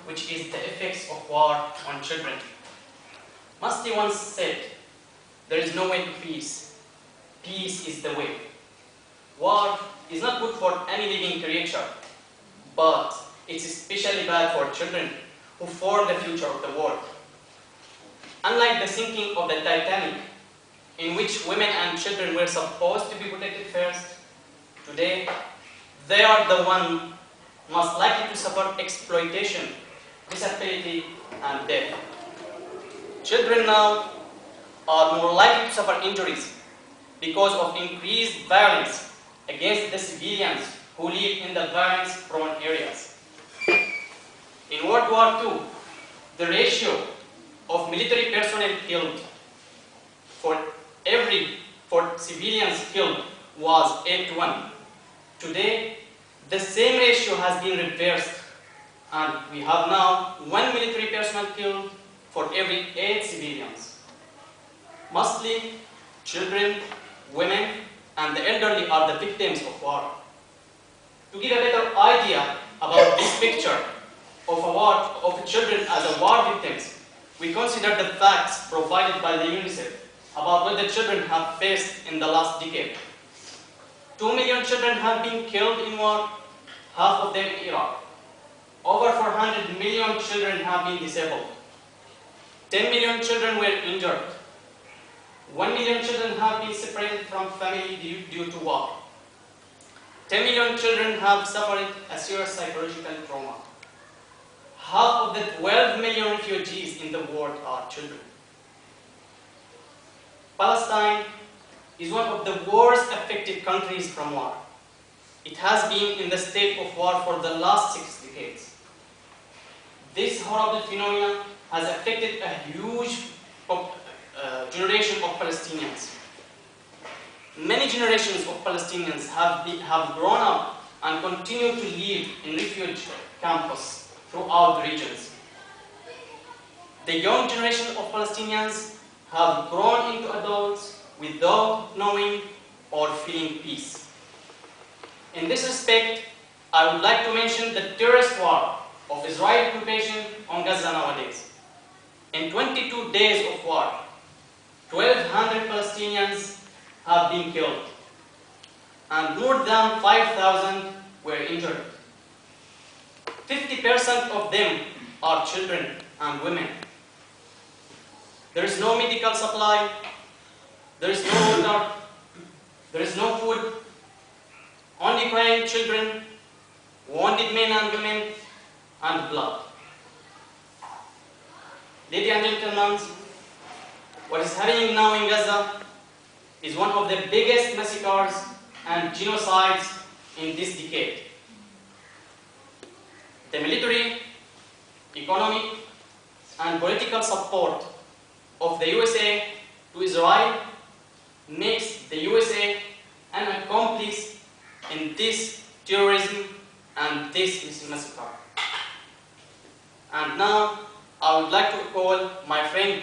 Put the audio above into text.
which is the effects of war on children. Musti once said, "There is no way to peace. Peace is the way." War is not good for any living creature, but it's especially bad for children who form the future of the world. Unlike the sinking of the Titanic, in which women and children were supposed to be protected first, today they are the ones most likely to suffer exploitation, disability, and death. Children now are more likely to suffer injuries because of increased violence against the civilians who live in the violence-prone areas. In World War II, the ratio of military personnel killed for civilians killed was 8-1. Today, the same ratio has been reversed, and we have now 1 military personnel killed for every 8 civilians. Mostly, children, women, and the elderly are the victims of war. To give a better idea about this picture of children as war victims, we consider the facts provided by the UNICEF about what the children have faced in the last decade. 2 million children have been killed in war, half of them in Iraq. Over 400 million children have been disabled. 10 million children were injured. 1 million children have been separated from family due to war. 10 million children have suffered a serious psychological trauma. Half of the 12 million refugees in the world are children. Palestine is one of the worst affected countries from war. It has been in the state of war for the last 6 decades. This horrible phenomenon has affected a huge generation of Palestinians. Many generations of Palestinians have grown up and continue to live in refugee camps throughout the regions. The young generation of Palestinians have grown into adults without knowing or feeling peace. In this respect, I would like to mention the terrorist war of Israeli occupation on Gaza nowadays. In 22 days of war, 1,200 Palestinians have been killed, and more than 5,000 were injured. 50% of them are children and women. There is no medical supply, there is no water, there is no food, only crying children, wounded men and women, and blood. Ladies and gentlemen, what is happening now in Gaza is one of the biggest massacres and genocides in this decade. The military, economic, and political support of the USA to Israel makes the USA an accomplice in this terrorism and this massacre. And now I would like to call my friend